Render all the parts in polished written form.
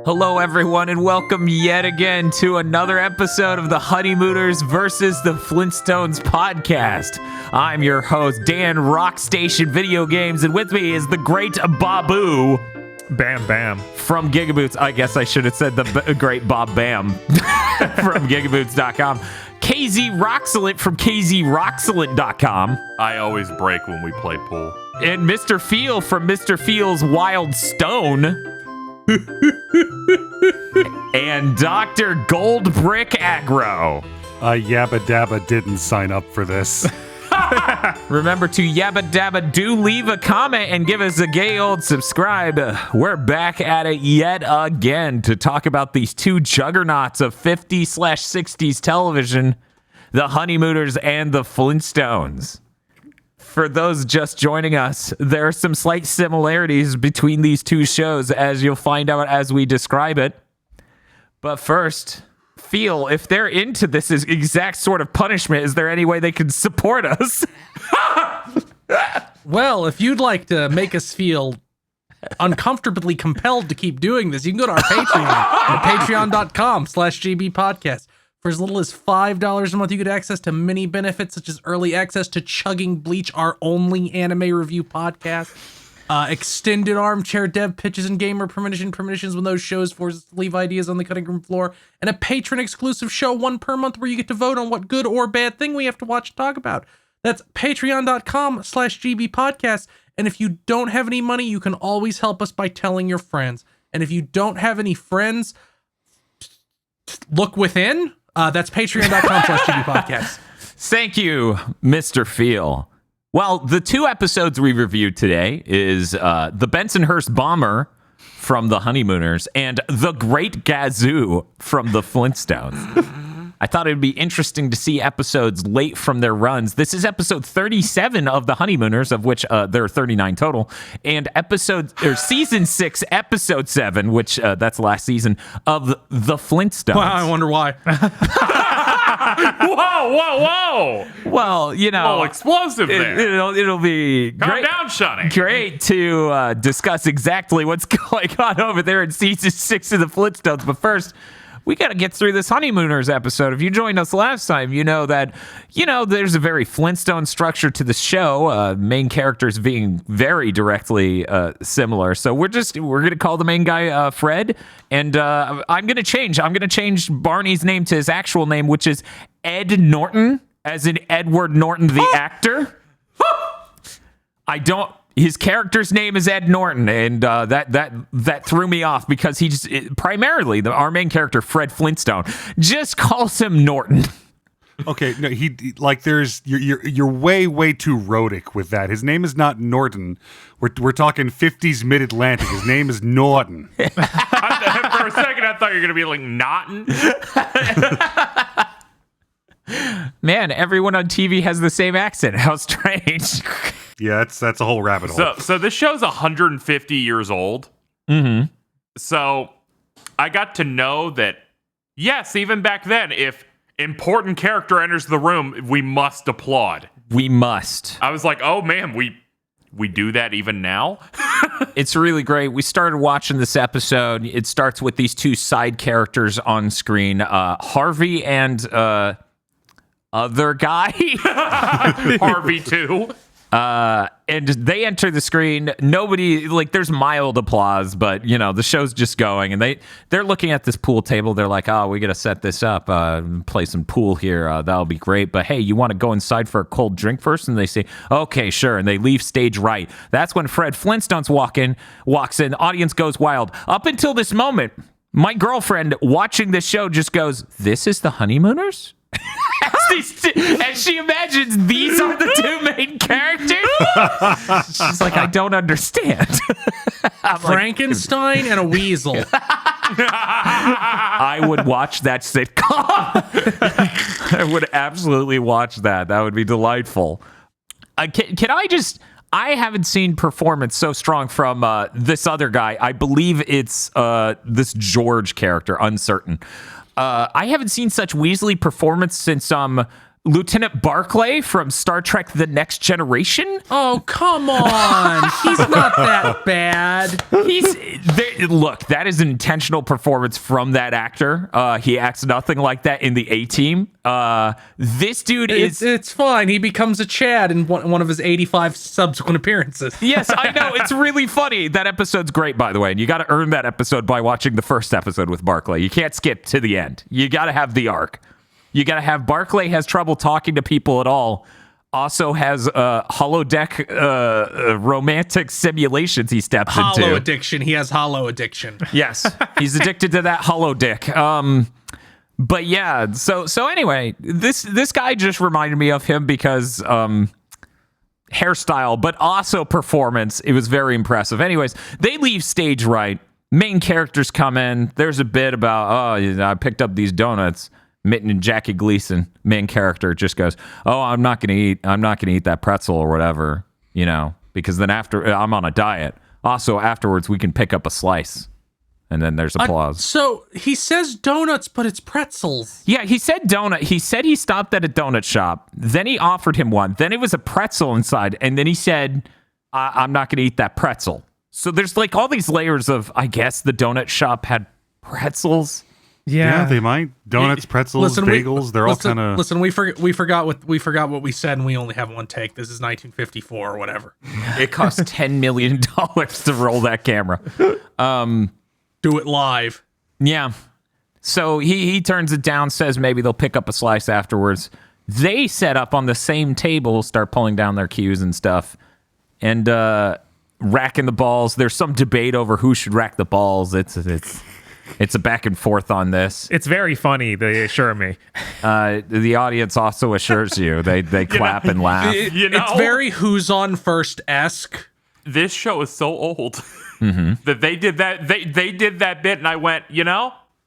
Hello, everyone, and welcome yet again to another episode of the Honeymooners versus the Flintstones podcast. I'm your host, Dan Rockstation Video Games, and with me is the great Babu. Bam Bam. From GigaBoots. I guess I should have said the great Bob Bam from GigaBoots.com. KZ Roxalent from KZRoxalent.com. I always break when we play pool. And Mr. Feel from Mr. Feel's Wild Stone. And Dr. Goldbrick Aggro. Yabba Dabba didn't sign up for this. Remember to yabba dabba do leave a comment and give us a gay old subscribe. We're back at it yet again to talk about these two juggernauts of 50/60s television, the Honeymooners and the Flintstones. For those just joining us, there are some slight similarities between these two shows, as you'll find out as we describe it. But first, Feel, if they're into this exact sort of punishment, is there any way they can support us? Well, if you'd like to make us feel uncomfortably compelled to keep doing this, you can go to our Patreon at patreon.com/gbpodcast. For as little as $5 a month, you get access to many benefits, such as early access to Chugging Bleach, our only anime review podcast, extended armchair dev pitches and gamer premonitions when those shows force us to leave ideas on the cutting room floor, and a patron-exclusive show, one per month, where you get to vote on what good or bad thing we have to watch and talk about. That's patreon.com/gbpodcast. And if you don't have any money, you can always help us by telling your friends. And if you don't have any friends, look within. That's patreon.com/gbpodcast. Thank you, Mr. Feel. Well, the two episodes we reviewed today is the Bensonhurst Bomber from the Honeymooners and the Great Gazoo from the Flintstones. I thought it would be interesting to see episodes late from their runs. This is episode 37 of the Honeymooners, of which there are 39 total, and season 6, episode 7, which that's last season of the Flintstones. Wow, I wonder why. Whoa. Well, you know, Explosive there. It'll be Calm down, Sonny. great to discuss exactly what's going on over there in season 6 of the Flintstones. But first, we got to get through this Honeymooners episode. If you joined us last time, you know that, there's a very Flintstone structure to the show, main characters being very directly similar. So we're going to call the main guy Fred, and I'm going to change Barney's name to his actual name, which is Ed Norton, as in Edward Norton, the actor. His character's name is Ed Norton, and that threw me off because primarily our main character, Fred Flintstone, just calls him Norton. Okay, no, you're way too rhotic with that. His name is not Norton. We're talking 50s mid-Atlantic. His name is Norton. For a second, I thought you were going to be like Norton. Man, everyone on TV has the same accent. How strange. Yeah, that's a whole rabbit hole. So this show's 150 years old. Mm-hmm. So I got to know that, yes, even back then, if important character enters the room, we must applaud. We must. I was like, oh man, we do that even now? It's really great. We started watching this episode. It starts with these two side characters on screen, Harvey and other guy. Harvey too. And they enter the screen. Nobody, there's mild applause, but the show's just going, and they're looking at this pool table. They're like, oh, we got to set this up, play some pool here. That'll be great. But hey, you want to go inside for a cold drink first? And they say, okay, sure. And they leave stage right. That's when Fred Flintstones walks in. The audience goes wild. Up until this moment, my girlfriend watching this show just goes, this is the Honeymooners? And she imagines these are the two main characters. She's like, I don't understand. Frankenstein and a weasel. I would watch that sitcom. I would absolutely watch that. That would be delightful. Can I haven't seen performance so strong from this other guy. I believe it's this George character, Uncertain. I haven't seen such Weasley performance since Lieutenant Barclay from Star Trek The Next Generation. Oh, come on. He's not that bad. Look, that is an intentional performance from that actor. He acts nothing like that in the A-Team. This dude It's fine. He becomes a Chad in one of his 85 subsequent appearances. Yes, I know. It's really funny. That episode's great, by the way. And you got to earn that episode by watching the first episode with Barclay. You can't skip to the end. You got to have the arc. You got to have Barclay has trouble talking to people at all. Also has holodeck romantic simulations he steps into. Hollow addiction. He has hollow addiction. Yes, he's addicted to that holodeck. But yeah, so anyway, this guy just reminded me of him because hairstyle, but also performance. It was very impressive. Anyways, they leave stage right. Main characters come in. There's a bit about, I picked up these donuts. Mitten and Jackie Gleason, main character, just goes, I'm not gonna eat that pretzel or whatever, because then after I'm on a diet. Also, afterwards we can pick up a slice, and then there's applause. So he says donuts, but it's pretzels. Yeah, he said donut. He said he stopped at a donut shop. Then he offered him one. Then it was a pretzel inside, and then he said, "I'm not gonna eat that pretzel." So there's like all these layers of, I guess the donut shop had pretzels. Yeah, they might. Donuts, pretzels, bagels, they're all kind of... Listen, we forgot what we said, and we only have one take. This is 1954 or whatever. It cost $10 million to roll that camera. Do it live. Yeah. So he turns it down, says maybe they'll pick up a slice afterwards. They set up on the same table, start pulling down their cues and stuff, and racking the balls. There's some debate over who should rack the balls. It's a back and forth on this. It's very funny, they assure me. The audience also assures you. They clap and laugh. It's very Who's On First-esque. This show is so old that they did that. They did that bit, and I went,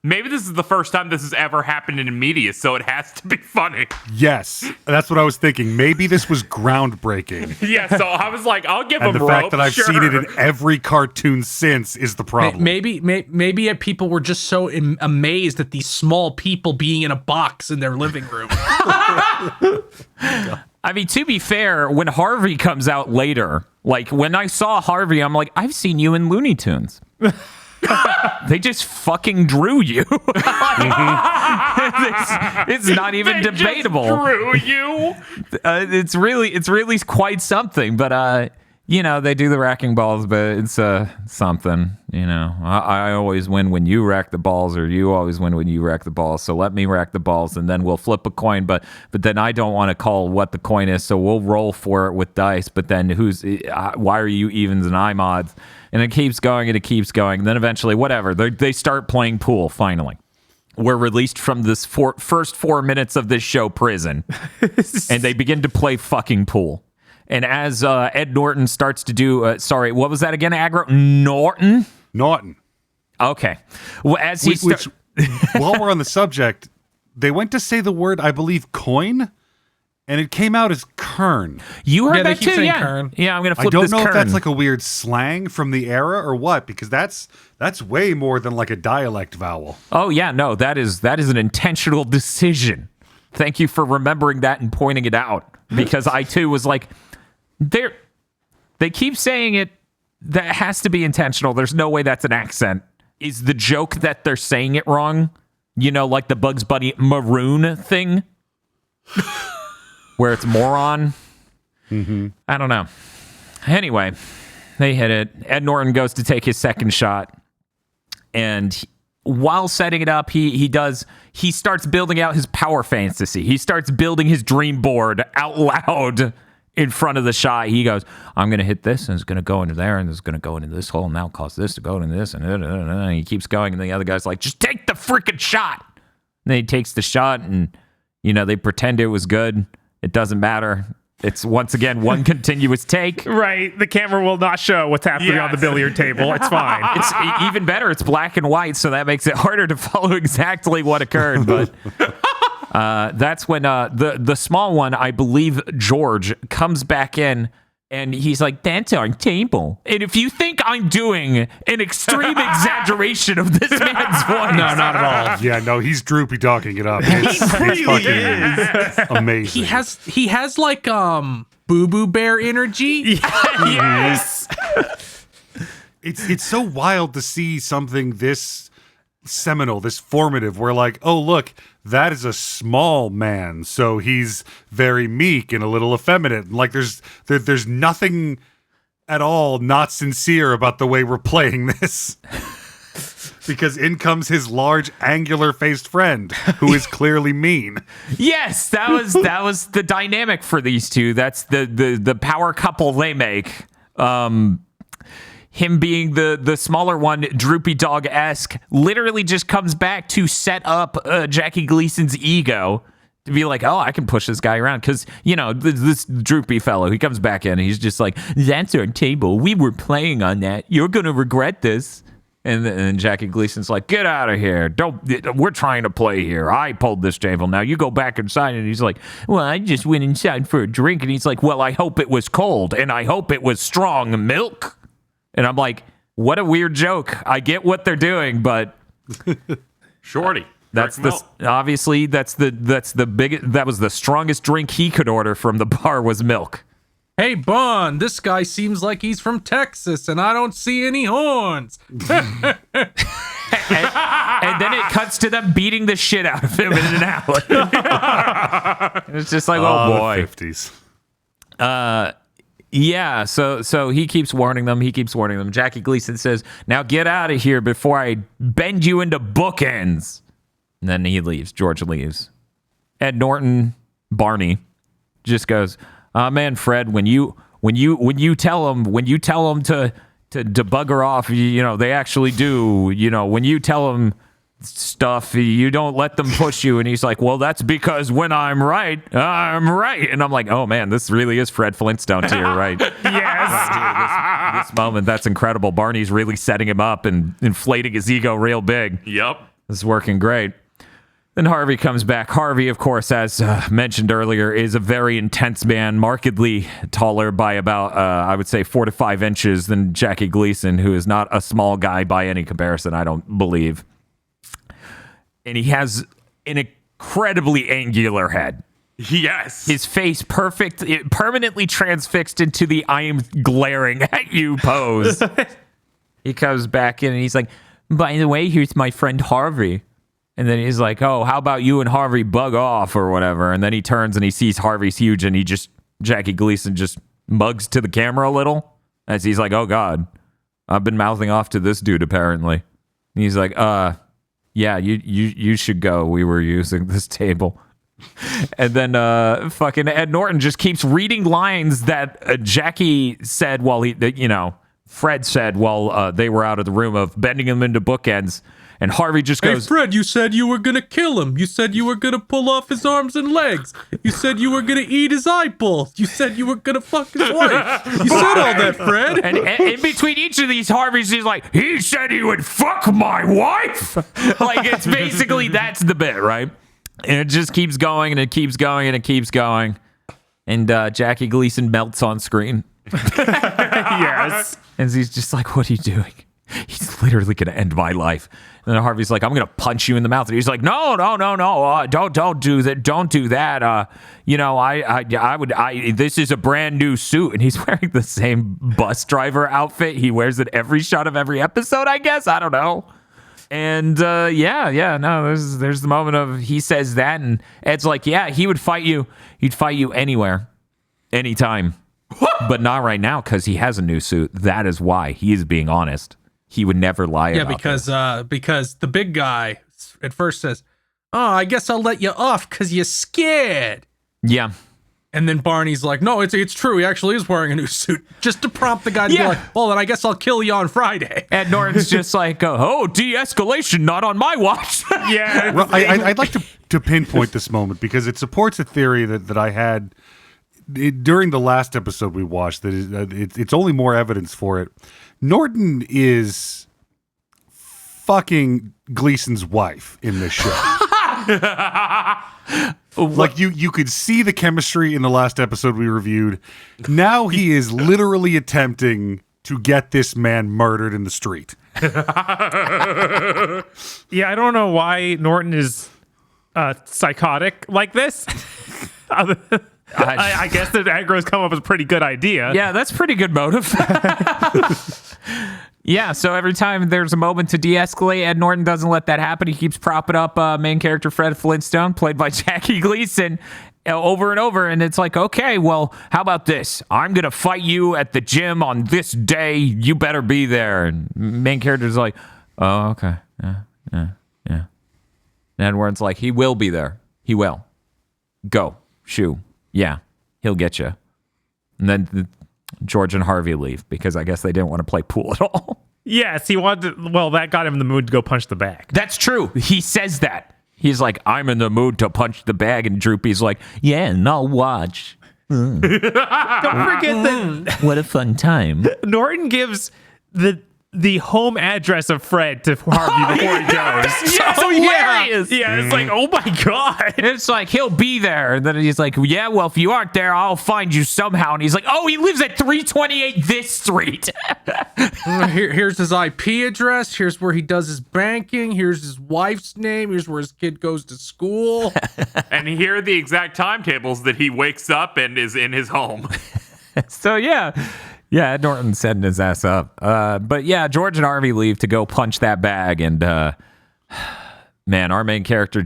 maybe this is the first time this has ever happened in media, so it has to be funny. Yes, that's what I was thinking. Maybe this was groundbreaking. Yeah, so I was like, I'll give and them the rope. fact that I've seen it in every cartoon since is the problem. Maybe people were just so amazed at these small people being in a box in their living room. I mean, to be fair, when Harvey comes out later, like when I saw Harvey, I'm like, I've seen you in Looney Tunes. They just fucking drew you. It's not even debatable. Just drew you. It's really quite something. But they do the racking balls, but it's something. I always win when you rack the balls, or you always win when you rack the balls. So let me rack the balls, and then we'll flip a coin. But then I don't want to call what the coin is, so we'll roll for it with dice. But then why are you evens and I'm odds? And it keeps going and it keeps going. And then eventually, whatever, they start playing pool, finally. We're released from this first 4 minutes of this show prison. And they begin to play fucking pool. And as Ed Norton starts to do... what was that again, Aggro? Norton? Okay. Well, as he while we're on the subject, they went to say the word, I believe, coin, and it came out as kern. You heard that too? Yeah. Kern. Yeah, I'm going to flip this this kern. I don't know if that's like a weird slang from the era or what, because that's way more than like a dialect vowel. Oh, yeah, no, that is an intentional decision. Thank you for remembering that and pointing it out, because I, too, was like, they keep saying it. That has to be intentional. There's no way that's an accent. Is the joke that they're saying it wrong? Like the Bugs Bunny maroon thing? Where it's moron? Mm-hmm. I don't know. Anyway, they hit it. Ed Norton goes to take his second shot. And while setting it up, he starts building out his power fantasy. He starts building his dream board out loud in front of the shot. He goes, I'm going to hit this, and it's going to go into there, and it's going to go into this hole, and now cause this to go into this, and he keeps going, and the other guy's like, just take the freaking shot. And then he takes the shot, and, they pretend it was good. It doesn't matter. It's, once again, one continuous take. Right. The camera will not show what's happening on the billiard table. It's fine. It's even better. It's black and white, so that makes it harder to follow exactly what occurred, but... that's when the small one, I believe George, comes back in, And he's like, that's our table. And if you think I'm doing an extreme exaggeration of this man's voice. No, not at all. Yeah, no, he's droopy dogging it up. It's fucking amazing. He has like Boo Boo Bear energy. Yes. It's so wild to see something this seminal, this formative, where like, oh, look, that is a small man, so he's very meek and a little effeminate. And like there's nothing at all not sincere about the way we're playing this. Because in comes his large, angular-faced friend, who is clearly mean. Yes, that was the dynamic for these two. That's the power couple they make. Him being the smaller one, droopy dog-esque, literally just comes back to set up Jackie Gleason's ego to be like, oh, I can push this guy around. Because, you know, this droopy fellow, he comes back in and he's just like, that's our table. We were playing on that. You're going to regret this. And then Jackie Gleason's like, get out of here. We're trying to play here. I pulled this table. Now you go back inside. And he's like, well, I just went inside for a drink. And he's like, well, I hope it was cold. And I hope it was strong milk. And I'm like, what a weird joke. I get what they're doing, but Shorty. that's obviously that was the strongest drink he could order from the bar was milk. Hey, Bond, this guy seems like he's from Texas, and I don't see any horns. And then it cuts to them beating the shit out of him in an alley. It's just like, oh boy. 50s. Yeah, so he keeps warning them. Jackie Gleason says, now get out of here before I bend you into bookends. And then he leaves. George leaves. Ed Norton, Barney, just goes, oh man, Fred, when you tell them to bugger off, you know, they actually do. You know, when you tell them stuff, you don't let them push you. And he's like, well, that's because when I'm right, I'm right. And I'm like, oh man, this really is Fred Flintstone to your right. Yes. This moment, that's incredible. Barney's really setting him up and inflating his ego real big. Yep. This is working great. Then Harvey comes back. Harvey, of course, as mentioned earlier, is a very intense man, markedly taller by about, I would say, 4 to 5 inches than Jackie Gleason, who is not a small guy by any comparison, I don't believe. And he has an incredibly angular head. Yes. His face permanently transfixed into the I am glaring at you pose. He comes back in and he's like, by the way, here's my friend Harvey. And then he's like, oh, how about you and Harvey bug off or whatever? And then he turns and he sees Harvey's huge and Jackie Gleason just mugs to the camera a little as he's like, oh God, I've been mouthing off to this dude apparently. And he's like, yeah, you should go. We were using this table. And then fucking Ed Norton just keeps reading lines that Jackie said while Fred said while they were out of the room of bending him into bookends. And Harvey just goes, hey, Fred, you said you were going to kill him. You said you were going to pull off his arms and legs. You said you were going to eat his eyeballs. You said you were going to fuck his wife. You said all that, Fred. And in between each of these Harveys, he's like, he said he would fuck my wife. Like, it's basically, that's the bit, right? And it just keeps going, and it keeps going, and it keeps going. And Jackie Gleason melts on screen. Yes. And he's just like, what are you doing? He's literally going to end my life. And then Harvey's like, I'm going to punch you in the mouth. And he's like, no. Don't do that. Don't do that. This is a brand new suit. And he's wearing the same bus driver outfit. He wears it every shot of every episode, I guess. I don't know. And there's the moment of he says that. And Ed's like, yeah, he would fight you. He'd fight you anywhere, anytime. But not right now because he has a new suit. That is why he is being honest. He would never lie about because the big guy at first says, oh, I guess I'll let you off because you're scared. Yeah. And then Barney's like, no, it's true. He actually is wearing a new suit just to prompt the guy to be like, well, then I guess I'll kill you on Friday. Ed Norton's just like, oh, de-escalation, not on my watch. Yeah. Well, I'd like to pinpoint this moment because it supports a theory that I had during the last episode we watched. That it's only more evidence for it. Norton is fucking Gleason's wife in this show. Like you could see the chemistry in the last episode we reviewed. Now he is literally attempting to get this man murdered in the street. Yeah, I don't know why Norton is psychotic like this. I guess that aggro's come up with a pretty good idea. Yeah, that's pretty good motive. Yeah, so every time there's a moment to de-escalate, Ed Norton doesn't let that happen. He keeps propping up main character Fred Flintstone, played by Jackie Gleason, over and over. And it's like, okay, well, how about this? I'm going to fight you at the gym on this day. You better be there. And main character's like, oh, okay. Yeah. And Ed Norton's like, he will be there. He will. Go. Shoo. Yeah, he'll get you. And then George and Harvey leave because I guess they didn't want to play pool at all. Yes, he wanted to, well, that got him in the mood to go punch the bag. That's true. He says that. He's like, I'm in the mood to punch the bag. And Droopy's like, yeah, and I'll watch. Don't forget that What a fun time. Norton gives the home address of Fred to Harvey before he goes. Yes, hilarious. Yeah, it's like, oh my God. It's like, he'll be there. And then he's like, yeah, well, if you aren't there, I'll find you somehow. And he's like, oh, he lives at 328 this street. Here's his IP address. Here's where he does his banking. Here's his wife's name. Here's where his kid goes to school. And here are the exact timetables that he wakes up and is in his home. So, yeah, Ed Norton's setting his ass up. But yeah, George and Harvey leave to go punch that bag. And man, our main character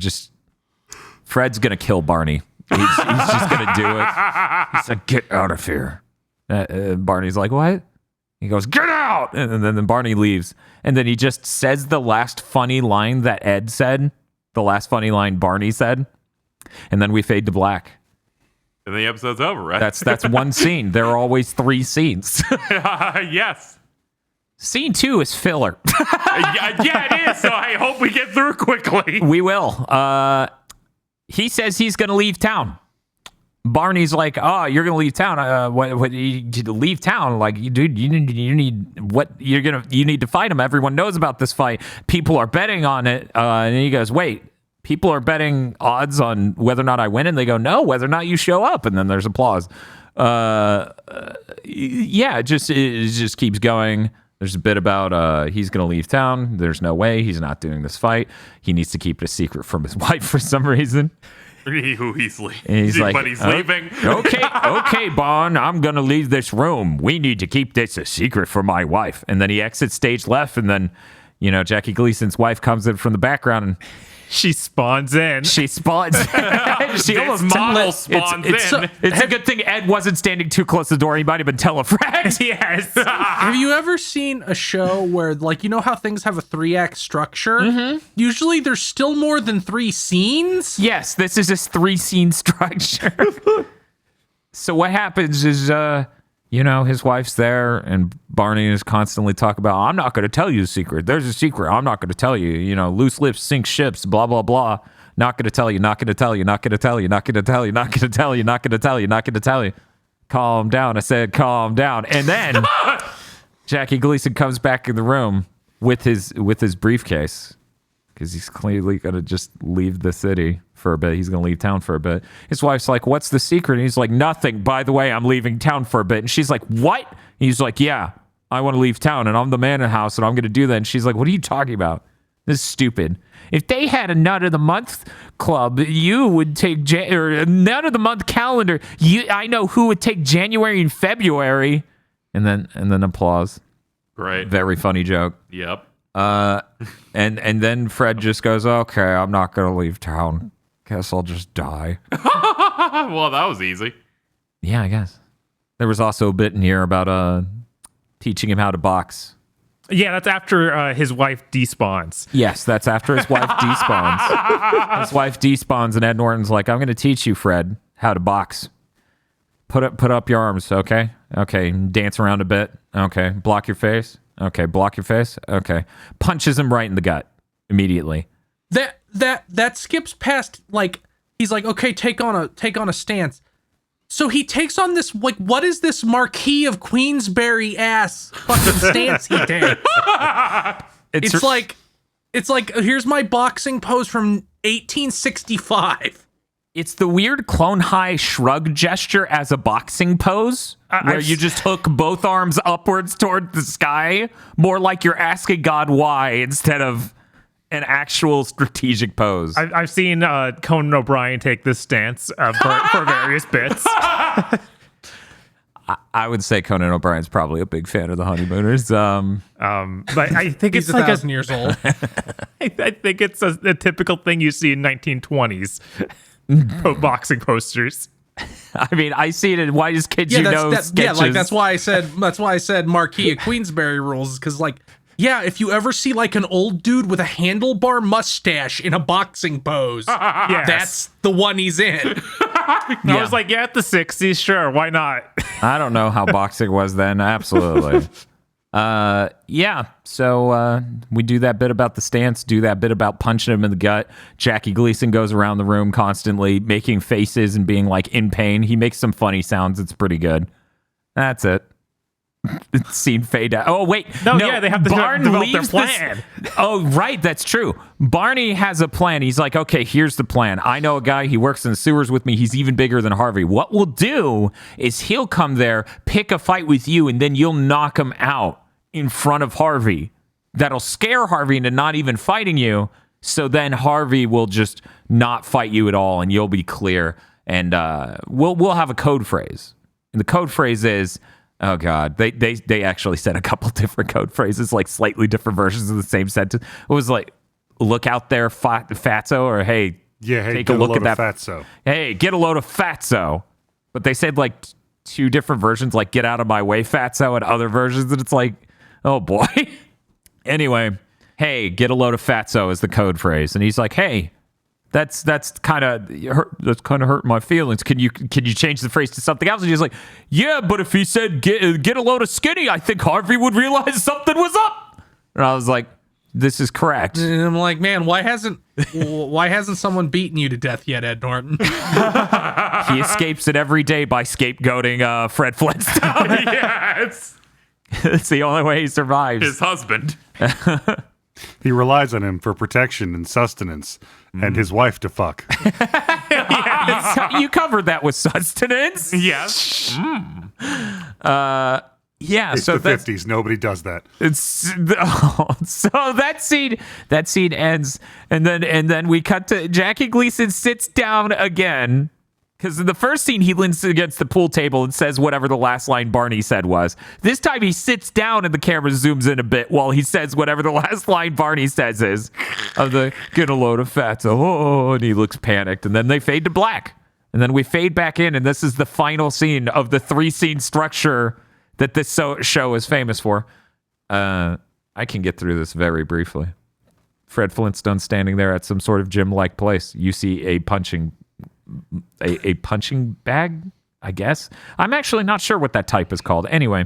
Fred's going to kill Barney. He's just going to do it. He's like, get out of here. Barney's like, what? He goes, get out. And then Barney leaves. And then he just says the last funny line that Ed said, the last funny line Barney said. And then we fade to black. And the episode's over, right? That's one scene. There are always 3 scenes. Yes. Scene 2 is filler. Yeah, it is. So I hope we get through quickly. We will. He says he's going to leave town. Barney's like, oh, you're going to leave town. What you leave town? Like, dude, you need to fight him. Everyone knows about this fight. People are betting on it. And he goes, wait. People are betting odds on whether or not I win, and they go, no, whether or not you show up, and then there's applause. Yeah, it just keeps going. There's a bit about he's going to leave town. There's no way he's not doing this fight. He needs to keep it a secret from his wife for some reason. He's like, but he's leaving. Okay, Bon, I'm going to leave this room. We need to keep this a secret from my wife. And then he exits stage left, and then, Jackie Gleason's wife comes in from the background, and she spawns in. She spawns. She almost model spawns in. It's a good thing Ed wasn't standing too close to the door. He might have been telefragged. Yes. Have you ever seen a show where, like, how things have a 3-act structure? Mm-hmm. Usually there's still more than 3 scenes. Yes, this is this 3-scene structure. So what happens is, his wife's there, and Barney is constantly talking about, I'm not going to tell you the secret. There's a secret. I'm not going to tell you. Loose lips sink ships, blah, blah, blah. Not going to tell you, not going to tell you, not going to tell you, not going to tell you, not going to tell you, not going to tell you, not going to tell you. Calm down. I said, calm down. And then Jackie Gleason comes back in the room with his briefcase because he's clearly going to just leave the city for a bit. He's going to leave town for a bit. His wife's like, what's the secret? And he's like, nothing. By the way, I'm leaving town for a bit. And she's like, what? And he's like, yeah, I want to leave town, and I'm the man in the house, and I'm going to do that. And she's like, what are you talking about? This is stupid. If they had a Nut of the Month club, you would take or a Nut of the Month calendar. I know who would take January and February. And then applause. Great. Very funny joke. Yep. And then Fred just goes, okay, I'm not going to leave town. Guess I'll just die. Well, that was easy. Yeah, I guess. There was also a bit in here about teaching him how to box. Yeah, that's after his wife despawns. Yes, that's after his wife despawns. His wife despawns, and Ed Norton's like, I'm going to teach you, Fred, how to box. Put up your arms, okay? Okay, dance around a bit. Okay, block your face. Okay, block your face. Okay. Punches him right in the gut immediately. That skips past, like, he's like, okay, take on a stance. So he takes on this, like, what is this Marquis of Queensberry ass fucking stance he takes? It's like, here's my boxing pose from 1865. It's the weird clone high shrug gesture as a boxing pose, where you just hook both arms upwards toward the sky, more like you're asking God why instead of an actual strategic pose. I've seen Conan O'Brien take this stance for various bits. I would say Conan O'Brien's probably a big fan of the Honeymooners. But I think He's it's like 1,000 years old. I think it's a typical thing you see in 1920s boxing posters. I mean, I see it in Whitest Kids You Know sketches. Like that's why I said Marquis of Queensberry rules, because like, yeah, if you ever see like an old dude with a handlebar mustache in a boxing pose, Yes. that's the one he's in. I was like, yeah, at the 60s, sure, why not? I don't know how boxing was then. Absolutely. Yeah. So we do that bit about the stance, do that bit about punching him in the gut. Jackie Gleason goes around the room constantly making faces and being like in pain. He makes some funny sounds. It's pretty good. That's it. Scene fade out. Oh wait, No, yeah, they have to develop their plan. Oh right, that's true. Barney has a plan. He's like, okay, here's the plan. I know a guy. He works in the sewers with me. He's even bigger than Harvey. What we'll do is he'll come there, pick a fight with you, and then you'll knock him out in front of Harvey. That'll scare Harvey into not even fighting you. So then Harvey will just not fight you at all, and you'll be clear. And we'll have a code phrase. And the code phrase is, oh God, they actually said a couple different code phrases, like slightly different versions of the same sentence. It was like, look out there, fatso, or hey, take a look at that fatso. Hey, get a load of fatso. But they said like two different versions, like get out of my way, fatso, and other versions, and it's like, oh boy. Anyway, hey, get a load of fatso is the code phrase, and he's like, hey, that's kind of hurting my feelings. Can you change the phrase to something else? And he's like, yeah, but if he said get a load of skinny, I think Harvey would realize something was up. And I was like, this is correct. And I'm like, man, why hasn't someone beaten you to death yet, Ed Norton? He escapes it every day by scapegoating Fred Flintstone. Yes. It's the only way he survives. His husband. He relies on him for protection and sustenance, and his wife to fuck. You covered that with sustenance. Yes. Yeah, It's so the 50s. Nobody does that. So that scene ends, and then we cut to Jackie Gleason sits down again. Because in the first scene, he leans against the pool table and says whatever the last line Barney said was. This time he sits down and the camera zooms in a bit while he says whatever the last line Barney says is. Of the, get a load of fat. Oh, and he looks panicked. And then they fade to black. And then we fade back in, and this is the final scene of the 3-scene structure that this show is famous for. I can get through this very briefly. Fred Flintstone standing there at some sort of gym-like place. You see a punching bag, I guess. I'm actually not sure what that type is called. Anyway.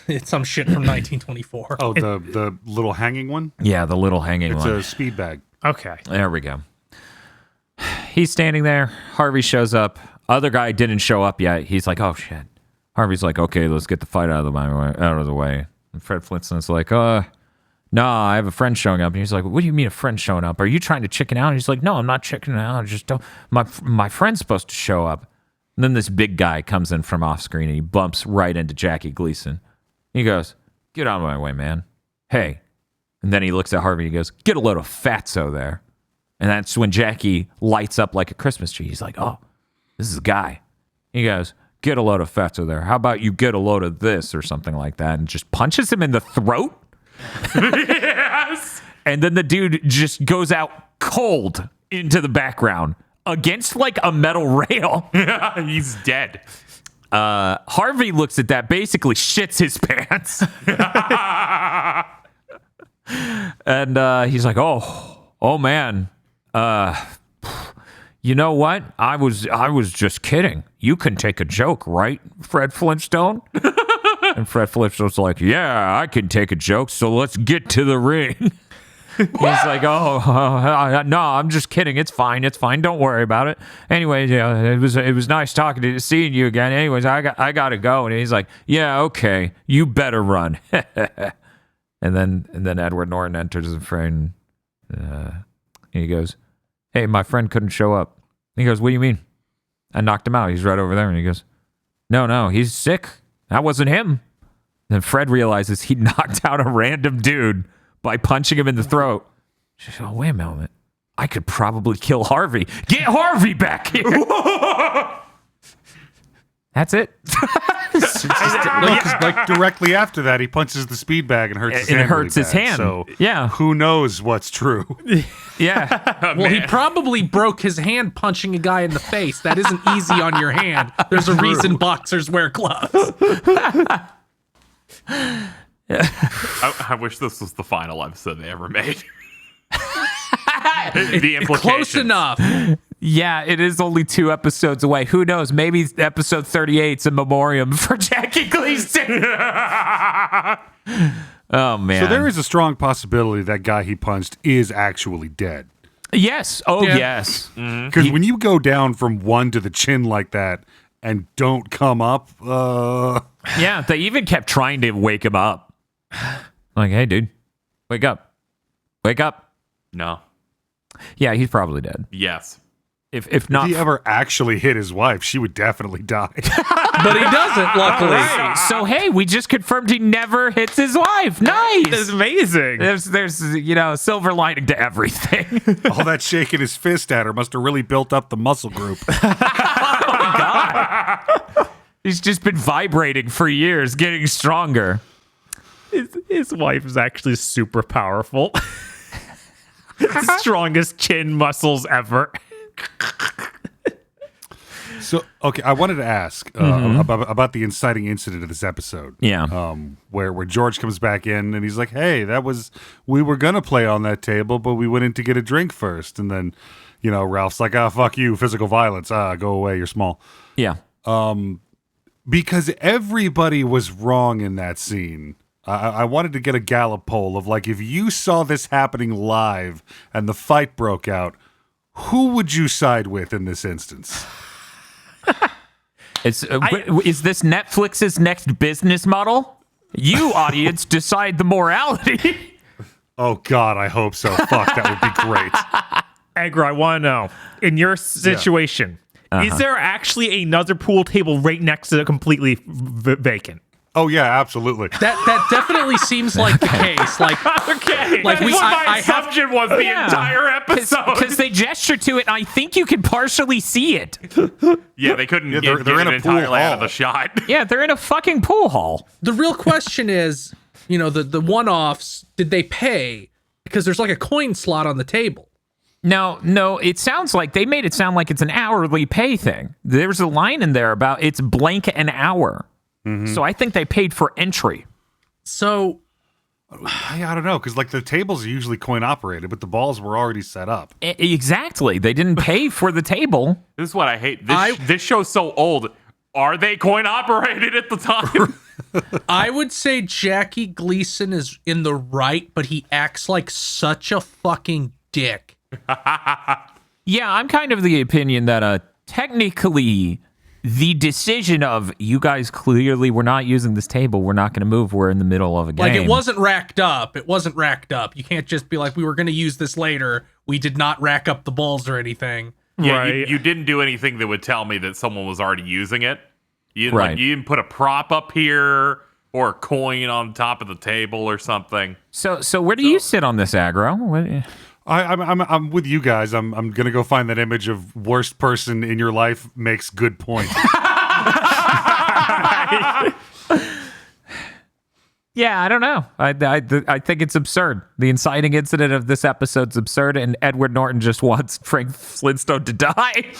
It's some shit from 1924. Oh, the little hanging one? Yeah, the little hanging It's one. a speed bag. Okay. There we go. He's standing there. Harvey shows up. Other guy didn't show up yet. He's like, oh, shit. Harvey's like, okay, let's get the fight out of the way. And Fred Flintstone's like, no, I have a friend showing up. And he's like, what do you mean a friend showing up? Are you trying to chicken out? And he's like, no, I'm not chickening out. I just don't. My friend's supposed to show up. And then this big guy comes in from off screen and he bumps right into Jackie Gleason. He goes, get out of my way, man. Hey. And then he looks at Harvey and he goes, get a load of fatso there. And that's when Jackie lights up like a Christmas tree. He's like, oh, this is a guy. He goes, get a load of fatso there. How about you get a load of this or something like that? And just punches him in the throat. Yes. And then the dude just goes out cold into the background against like a metal rail. He's dead. Harvey looks at that, basically shits his pants. And he's like, oh man. You know what? I was just kidding. You can take a joke, right, Fred Flintstone? And Fred Flintstone's like, yeah, I can take a joke, so let's get to the ring. He's like, no, I'm just kidding. It's fine. Don't worry about it. Anyways, yeah, it was nice seeing you again. Anyways, I gotta go. And he's like, yeah, okay, you better run. and then Edward Norton enters the frame. And he goes, hey, my friend couldn't show up. He goes, what do you mean? I knocked him out. He's right over there. And he goes, no, he's sick. That wasn't him. Then Fred realizes he knocked out a random dude by punching him in the throat. She goes, oh, wait a moment. I could probably kill Harvey. Get Harvey back here. That's it. Like directly after that, he punches the speed bag and hurts his hand. And it hurts really his bad. hand. So Yeah. who knows what's true? Yeah. Well, he probably broke his hand punching a guy in the face. That isn't easy on your hand. There's a reason boxers wear gloves. I wish this was the final episode they ever made. The implications. Close enough. Yeah, it is only 2 episodes away. Who knows? Maybe episode 38's a memoriam for Jackie Gleason. Oh, man. So there is a strong possibility that guy he punched is actually dead. Yes. Oh, Yeah. yes. Because when you go down from one to the chin like that and don't come up, Yeah, they even kept trying to wake him up. Like, hey, dude, wake up. Wake up. No. Yeah, he's probably dead. Yes. If not, if he ever actually hit his wife, she would definitely die. But he doesn't, luckily. So, hey, we just confirmed he never hits his wife. Nice. That's amazing. There's a silver lining to everything. All that shaking his fist at her must have really built up the muscle group. He's just been vibrating for years, getting stronger. His wife is actually super powerful. The strongest chin muscles ever. So, okay, I wanted to ask about the inciting incident of this episode. Yeah. Where George comes back in and he's like, hey, we were going to play on that table, but we went in to get a drink first. And then, Ralph's like, fuck you, physical violence. Go away, you're small. Yeah. Because everybody was wrong in that scene. I wanted to get a Gallup poll of like, if you saw this happening live and the fight broke out, who would you side with in this instance? Is this Netflix's next business model? You, audience, decide the morality. Oh, God, I hope so. Fuck, that would be great. Edgar, I want to know, in your situation, is there actually another pool table right next to it completely vacant? Oh, yeah, absolutely. That definitely seems like the case. Like, Okay. Like That's what my I have- assumption was the Yeah. entire episode. Because they gesture to it, and I think you can partially see it. Yeah, they couldn't Yeah, get they're in it a pool entirely out of hall. the shot. Yeah, they're in a fucking pool hall. the real question is, the one-offs, did they pay? Because there's like a coin slot on the table. No, it sounds like they made it sound like it's an hourly pay thing. There's a line in there about it's blank an hour. So I think they paid for entry. So I don't know, because like the tables are usually coin operated, but the balls were already set up. Exactly. They didn't pay for the table. This is what I hate. This show's so old. Are they coin operated at the time? I would say Jackie Gleason is in the right, but he acts like such a fucking dick. Yeah, I'm kind of the opinion that technically the decision of you guys clearly were not using this table, we're not going to move, we're in the middle of a game. Like, it wasn't racked up. It wasn't racked up. You can't just be like, we were going to use this later. We did not rack up the balls or anything. Yeah, Right. you didn't do anything that would tell me that someone was already using it. You didn't, Right. you didn't put a prop up here or a coin on top of the table or something. So where do you sit on this, aggro? I'm with you guys. I'm gonna go find that image of worst person in your life makes good point. Yeah, I don't know. I think it's absurd. The inciting incident of this episode's absurd, and Edward Norton just wants Frank Flintstone to die.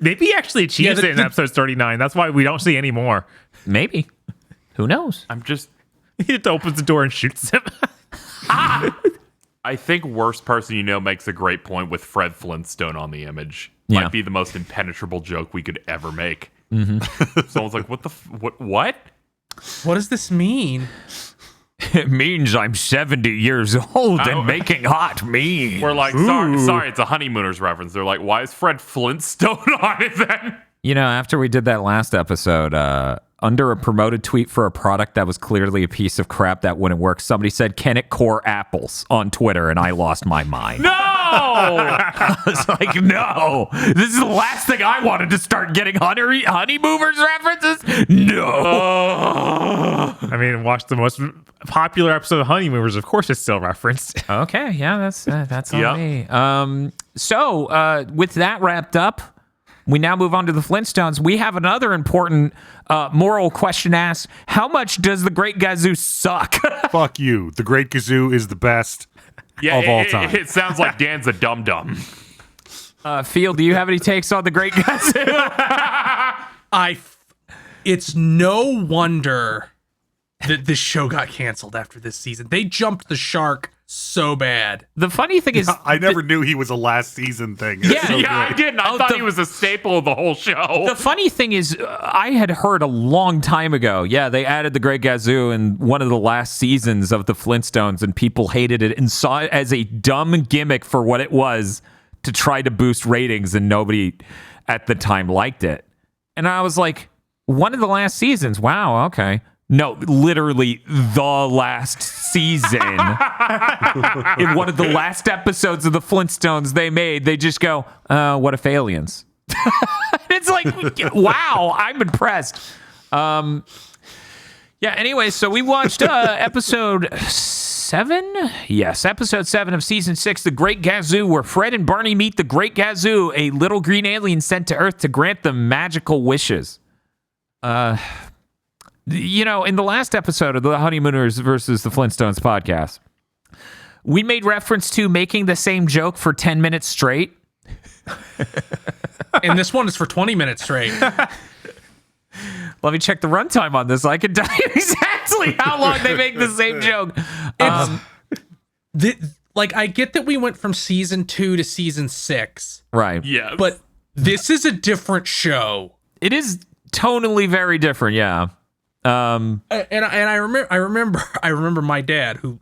Maybe he actually achieves Yeah, it in episode 39. That's why we don't see any more. Maybe. Who knows? I'm just. He just opens the door and shoots him. I think worst person you know makes a great point with Fred Flintstone on the image. Yeah. Might be the most impenetrable joke we could ever make. Someone's like, "What the what? What?" What does this mean? It means I'm 70 years old and making hot memes. We're like, sorry, it's a Honeymooners reference. They're like, "Why is Fred Flintstone on it then?" After we did that last episode, under a promoted tweet for a product that was clearly a piece of crap that wouldn't work, somebody said, "Can it core apples?" on Twitter, and I lost my mind. No. I was like, no, this is the last thing I wanted to start getting Honeymooners references. No. I mean, watch the most popular episode of Honeymooners. Of course, it's still referenced. Okay, yeah, that's on Yep. me. So with that wrapped up, we now move on to the Flintstones. We have another important moral question asked. How much does the Great Gazoo suck? Fuck you. The Great Gazoo is the best Yeah, of all time. It sounds like Dan's a dum-dum. Phil, do you have any takes on the Great Gazoo? It's no wonder that this show got canceled after this season. They jumped the shark so bad. The funny thing is, I never knew he was a last season thing. It's Yeah, so Yeah, I great. didn't. I thought he was a staple of the whole show. the funny thing is, I had heard a long time ago, yeah, they added the Great Gazoo in one of the last seasons of the Flintstones, and people hated it and saw it as a dumb gimmick for what it was to try to boost ratings, and nobody at the time liked it. And I was like, one of the last seasons? Wow, okay. No, literally the last season. In one of the last episodes of the Flintstones they made, they just go, what if aliens? It's like, wow, I'm impressed. Yeah, anyway, so we watched episode 7? Yes, episode 7 of season 6, The Great Gazoo, where Fred and Barney meet the Great Gazoo, a little green alien sent to Earth to grant them magical wishes. You know, in the last episode of the Honeymooners versus the Flintstones podcast, we made reference to making the same joke for 10 minutes straight. And this one is for 20 minutes straight. Let me check the runtime on this. I can tell you exactly how long they make the same joke. I get that we went from season 2 to season 6, Right. Yes. but this is a different show. It is tonally very different, yeah. And I remember my dad who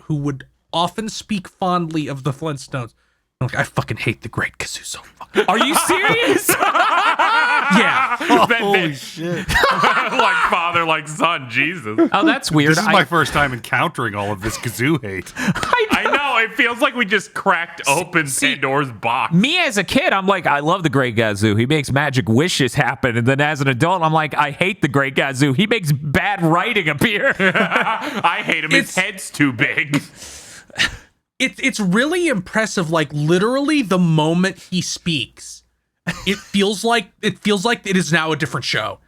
would often speak fondly of the Flintstones. I'm like, I fucking hate the Great Gazoo so fucking. Are you serious? Yeah. Holy shit. Like father, like son, Jesus. Oh, that's weird. This is my first time encountering all of this Gazoo hate. I know. It feels like we just cracked open Pandora's box. Me as a kid, I'm like, I love the Great Gazoo. He makes magic wishes happen. And then as an adult, I'm like, I hate the Great Gazoo. He makes bad writing appear. I hate him. His head's too big. It's really impressive. Like literally, the moment he speaks, it feels like it is now a different show.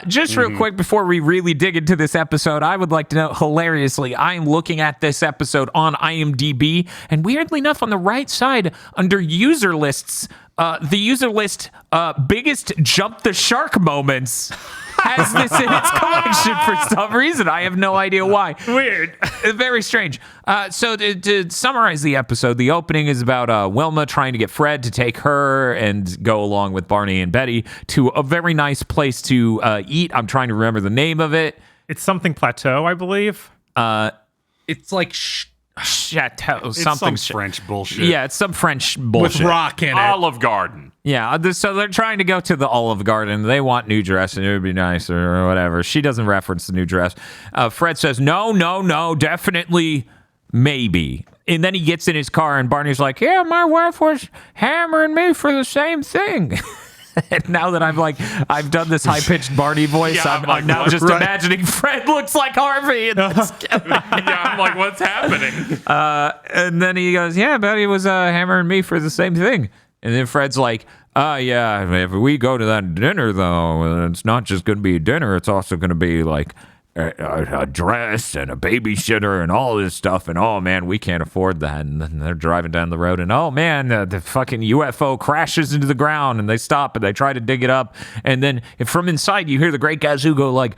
Just real quick before we really dig into this episode, I would like to note, hilariously, I am looking at this episode on IMDb, and weirdly enough, on the right side, under user lists, the user list biggest jump the shark moments has this in its collection for some reason. I have no idea why. Weird. Very strange. So to summarize the episode, the opening is about Wilma trying to get Fred to take her and go along with Barney and Betty to a very nice place to eat. I'm trying to remember the name of it. It's something Plateau, I believe. It's like Chateau, It's something. some French bullshit. Yeah, it's some French bullshit. with rock in it. Olive Garden. Yeah, so they're trying to go to the Olive Garden. They want new dress, and it would be nice or whatever. She doesn't reference the new dress. Fred says, no, definitely, maybe. And then he gets in his car, and Barney's like, yeah, my wife was hammering me for the same thing. And now that I've done this high-pitched Barney voice, Yeah, I'm like, now what? just imagining Fred looks like Harvey. And Yeah, I'm like, what's happening? And then he goes, yeah, Betty was hammering me for the same thing. And then Fred's like, yeah, if we go to that dinner, though, it's not just going to be a dinner. It's also going to be like a dress and a babysitter and all this stuff. And, oh, man, we can't afford that. And then they're driving down the road. And, oh, man, the fucking UFO crashes into the ground. And they stop and they try to dig it up. And then from inside, you hear the Great Gazoo go like,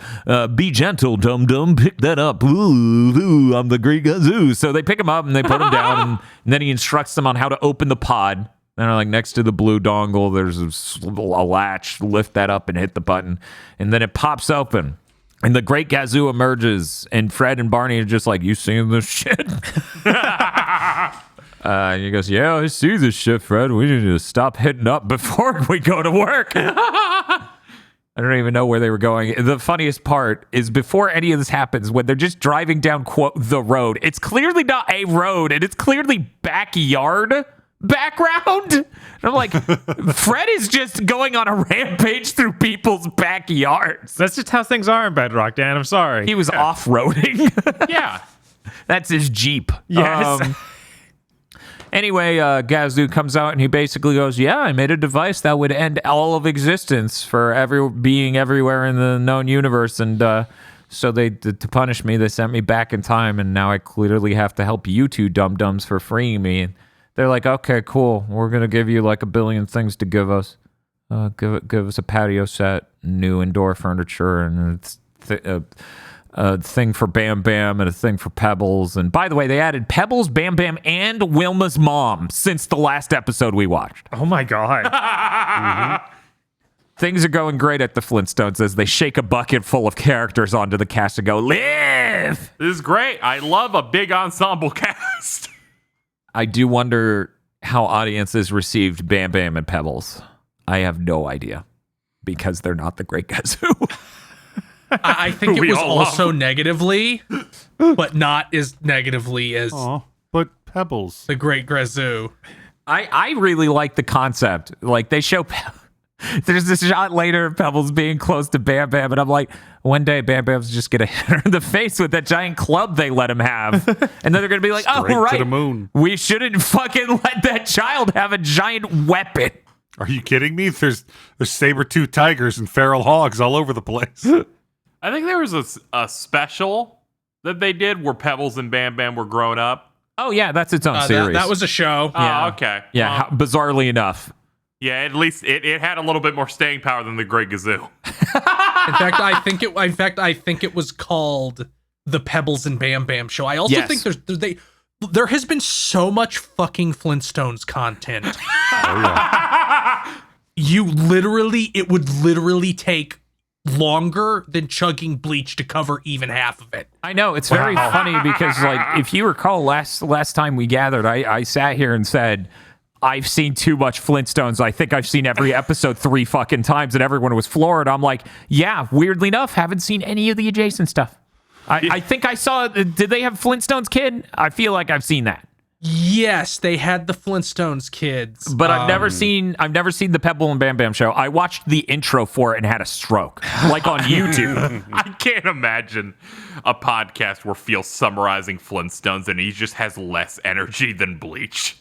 be gentle, dum-dum, pick that up. Ooh, I'm the Great Gazoo. So they pick him up and they put him down. And then he instructs them on how to open the pod. And like next to the blue dongle, there's a latch. Lift that up and hit the button. And then it pops open. And the Great Gazoo emerges, and Fred and Barney are just like, you seeing this shit? And he goes, yeah, I see this shit, Fred. We need to stop hitting up before we go to work. And don't even know where they were going. The funniest part is before any of this happens, when they're just driving down, quote, the road. It's clearly not a road, and it's clearly backyard background. And I'm like, Fred is just going on a rampage through people's backyards. That's just how things are in Bedrock, Dan. I'm sorry. He was off-roading. Yeah. That's his Jeep. Yes. Anyway, Gazoo comes out and he basically goes, yeah, I made a device that would end all of existence for being everywhere in the known universe. And so to punish me, they sent me back in time. And now I clearly have to help you two dum-dums for freeing me. And they're like, okay, cool. We're going to give you like 1 billion things to give us. Give us a patio set, new indoor furniture, and a thing for Bam Bam and a thing for Pebbles. And by the way, they added Pebbles, Bam Bam, and Wilma's mom since the last episode we watched. Oh my God. Things are going great at the Flintstones as they shake a bucket full of characters onto the cast and go, live! This is great. I love a big ensemble cast. I do wonder how audiences received Bam Bam and Pebbles. I have no idea because they're not the Great Gazoo. I think it We was all also negatively, but not as negatively as Aw, but Pebbles. the Great Gazoo. I really like the concept. Like they show there's this shot later of Pebbles being close to Bam Bam, and I'm like, one day Bam Bam's just gonna hit her in the face with that giant club they let him have, and then they're gonna be like, oh Straight right, to the moon. we shouldn't fucking let that child have a giant weapon. Are you kidding me? There's saber-tooth tigers and feral hogs all over the place. I think there was a special that they did where Pebbles and Bam Bam were growing up. Oh yeah, that's its own series. That was a show. Oh, okay. yeah. Bizarrely enough, Yeah, at least it had a little bit more staying power than the Great Gazoo. In fact, I think it was called the Pebbles and Bam Bam show. I also Yes. think there has been so much fucking Flintstones content. Oh, yeah. It would literally take longer than chugging bleach to cover even half of it. I know it's very funny because, like, if you recall, last time we gathered, I sat here and said, I've seen too much Flintstones. I think I've seen every episode 3 fucking times, and everyone was floored. I'm like, yeah, weirdly enough, haven't seen any of the adjacent stuff. I think I saw. Did they have Flintstones Kid? I feel like I've seen that, Yes, they had the Flintstones kids, but I've never seen the Pebble and Bam Bam show. I watched the intro for it and had a stroke, like on YouTube. I can't imagine a podcast where Phil's summarizing Flintstones and he just has less energy than Bleach.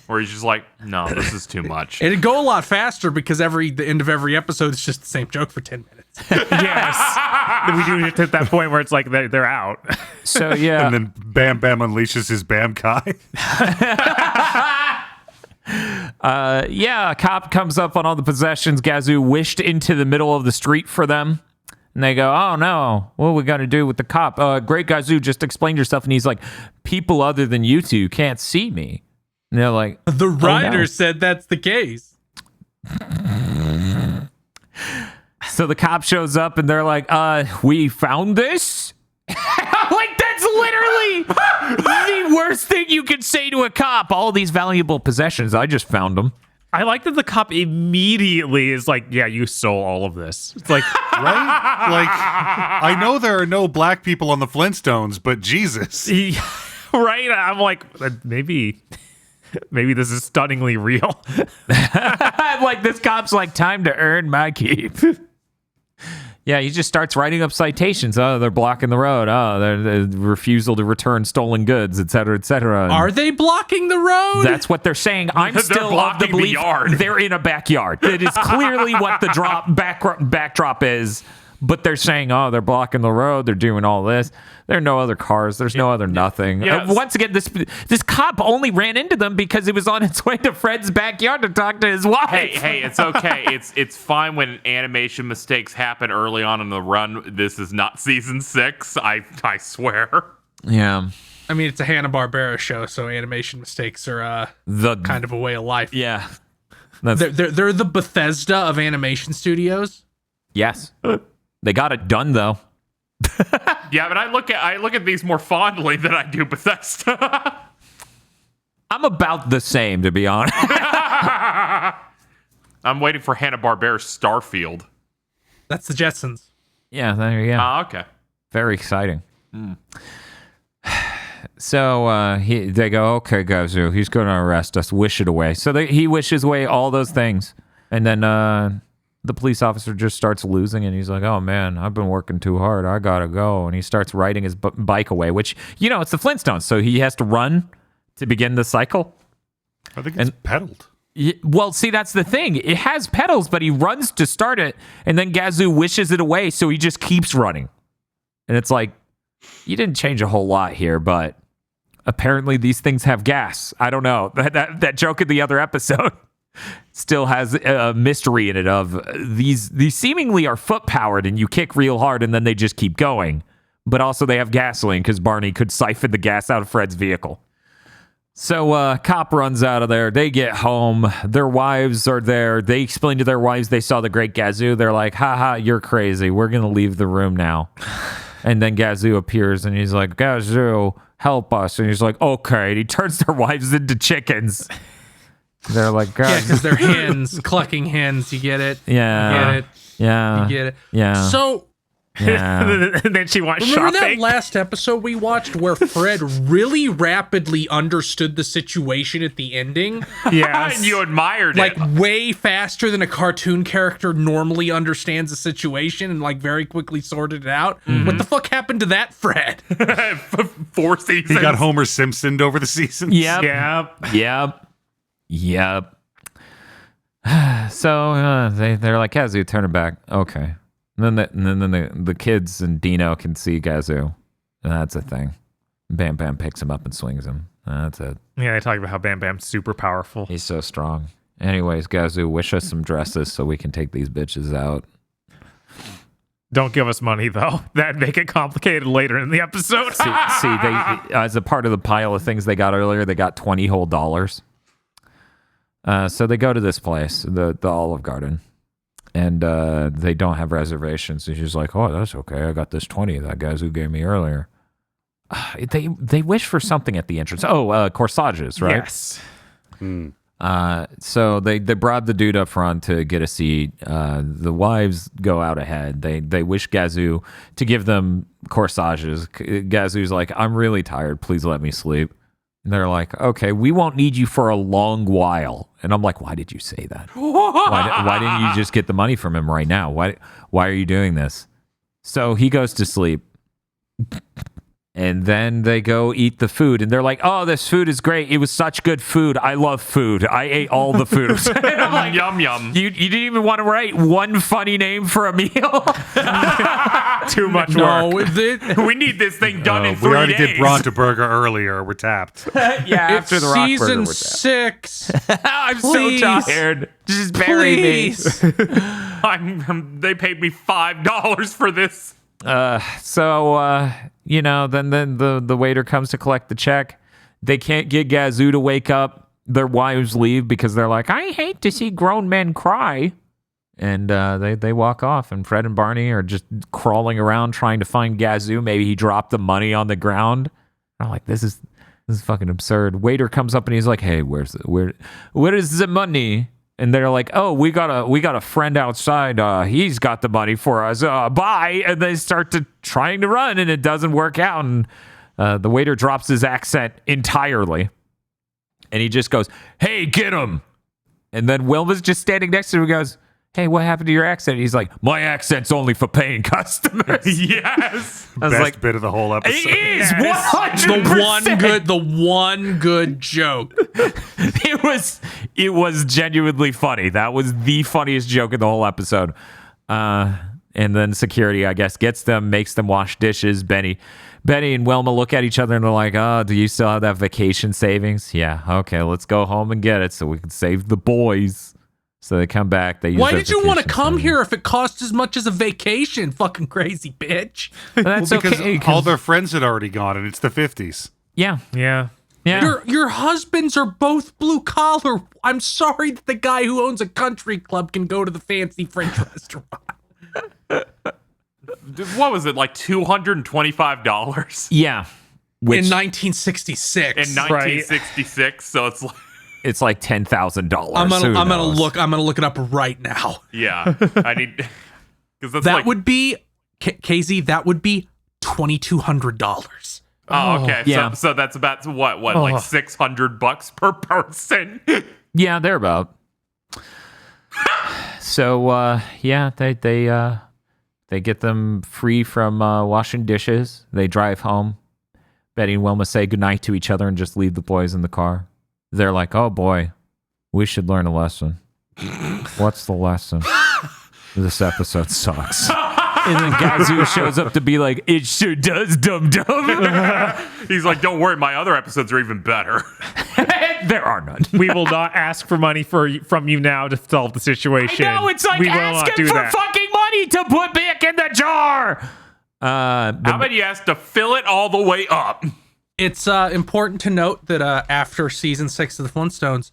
Where he's just like, no, this is too much. It'd go a lot faster because the end of every episode is just the same joke for 10 minutes. Yes. We do get to that point where it's like they're out. So yeah, And then Bam Bam unleashes his Bam Kai. yeah, a cop comes up on all the possessions Gazoo wished into the middle of the street for them. And they go, oh no, what are we going to do with the cop? Great Gazoo, just explain yourself. And he's like, people other than you two can't see me. And they're like, The writer no. said that's the case. so the cop shows up and they're like, we found this? I'm like, that's literally the worst thing you could say to a cop. All these valuable possessions, I just found them. I like that the cop immediately is like, yeah, you stole all of this. It's like, Right? Like, I know there are no black people on the Flintstones, but Jesus. right? I'm like, maybe this is stunningly real. I'm like, this cop's like, time to earn my keep. Yeah, he just starts writing up citations. Oh, they're blocking the road. Oh, they're refusal to return stolen goods, et cetera, et cetera. Are they blocking the road? That's what they're saying. I'm They're still of the blocking the belief yard. they're in a backyard. It is clearly what the backdrop is. But they're saying, oh, they're blocking the road. They're doing all this. There are no other cars. There's no other nothing. Yes. Once again, this cop only ran into them because it was on its way to Fred's backyard to talk to his wife. Hey, it's okay. It's fine when animation mistakes happen early on in the run. This is not season 6. I swear. Yeah. I mean, it's a Hanna-Barbera show, so animation mistakes are The kind of a way of life. Yeah. That's, They're the Bethesda of animation studios. yes. They got it done though. Yeah, but I look at these more fondly than I do Bethesda. I'm about the same, to be honest. I'm waiting for Hanna-Barbera's Starfield. That's the Jetsons. Yeah, there you go. Oh, okay. Very exciting. So they go, okay, Gazoo, he's going to arrest us. Wish it away. So he wishes away all those things. And then the police officer just starts losing, and he's like, oh, man, I've been working too hard. I got to go. And he starts riding his bike away, which, it's the Flintstones. So he has to run to begin the cycle. I think it's pedaled. Well, see, that's the thing. It has pedals, but he runs to start it, and then Gazoo wishes it away, so he just keeps running. And it's like, you didn't change a whole lot here, but apparently these things have gas. I don't know. That joke in the other episode still has a mystery in it of these seemingly are foot powered, and you kick real hard, and then they just keep going. But also they have gasoline because Barney could siphon the gas out of Fred's vehicle. So cop runs out of there. They get home. Their wives are there. They explain to their wives they saw the Great Gazoo. They're like, haha, you're crazy. We're going to leave the room now. And then Gazoo appears, and he's like, Gazoo, help us. And he's like, okay. And he turns their wives into chickens. They're like, Yeah, because they're hens, clucking hens. You get it? Yeah. You get it? Yeah. You get it? Yeah. So, Yeah. And then she went remember shopping. that last episode we watched where Fred really rapidly understood the situation at the ending? Yes. And you admired Like, it. way faster than a cartoon character normally understands a situation and, like, very quickly sorted it out. What the fuck happened to that Fred? 4 seasons. He got Homer Simpsoned over the seasons. Yep. Yep. Yep. So they're like, Gazoo, turn it back. Okay. And then the kids and Dino can see Gazoo. And that's a thing. Bam Bam picks him up and swings him. That's it. Yeah, they talk about how Bam Bam's super powerful. He's so strong. Anyways, Gazoo, wish us some dresses so we can take these bitches out. Don't give us money, though. That'd make it complicated later in the episode. See, they as a part of the pile of things they got earlier, they got $20 whole. So they go to this place, the Olive Garden, and they don't have reservations. And she's like, "Oh, that's okay. I got this 20 that Gazoo gave me earlier." They wish for something at the entrance. Oh, corsages, right? Yes. So they brought the dude up front to get a seat. The wives go out ahead. They wish Gazoo to give them corsages. Gazoo's like, "I'm really tired. Please let me sleep." And they're like, okay, we won't need you for a long while. And I'm like, why did you say that? Why didn't you just get the money from him right now? Why are you doing this? So he goes to sleep. And then they go eat the food. And they're like, oh, this food is great. It was such good food. I love food. I ate all the food. And I'm like, Yum, yum. You didn't even want to write one funny name for a meal? Too much No, work. We need this thing done in 3 We already days. did Bronte Burger earlier. We're tapped. Yeah, it's season 6. I'm Please. so tired. Just bury me. Please. They paid me $5 for this. So then the waiter comes to collect the check. They can't get Gazoo to wake up. Their wives leave because they're like, I hate to see grown men cry. And they walk off, and Fred and Barney are just crawling around trying to find Gazoo. Maybe he dropped the money on the ground. I'm like, this is fucking absurd. Waiter comes up and he's like, hey, where is the money? And they're like, oh, we got a friend outside. He's got the money for us. Bye. And they start trying to run, and it doesn't work out. And the waiter drops his accent entirely, and he just goes, "Hey, get him!" And then Wilma's just standing next to him and goes, "Hey, what happened to your accent?" And he's like, "My accent's only for paying customers." Yes. I was Best like, bit of the whole episode. it is Yes. 100%. The one good joke. It was genuinely funny. That was the funniest joke in the whole episode. And then security, I guess, gets them, makes them wash dishes. Benny and Wilma look at each other and they're like, oh, do you still have that vacation savings? Yeah. Okay, let's go home and get it so we can save the boys. So they come back. They use Why their did you want to vacation come savings. here if it costs as much as a vacation? Fucking crazy bitch. That's Well, because okay. all their friends had already gone, and it's the 50s. Yeah. Yeah. Yeah. Your husbands are both blue collar. I'm sorry that the guy who owns a country club can go to the fancy French restaurant. What was it, like $225 Yeah. Which In 1966. in 1966? So it's like, it's like $10,000. I'm Who gonna knows? look it up right now. yeah, I need. Because That would be, KZ, that would be $2,200. Oh, okay. Yeah. So that's about what like $600 per person. Yeah, they're about. So they get them free from washing dishes. They drive home. Betty and Wilma say goodnight to each other and just leave the boys in the car. They're like, oh boy, we should learn a lesson. What's the lesson? This episode sucks. And then Gazoo shows up to be like, it sure does, dum-dum. He's like, don't worry, my other episodes are even better. There are none. We will not ask for money from you now to solve the situation. I know, it's like we will not asking do for that. fucking money to put back in the jar. How about you ask to fill it all the way up? It's important to note that after season 6 of the Flintstones,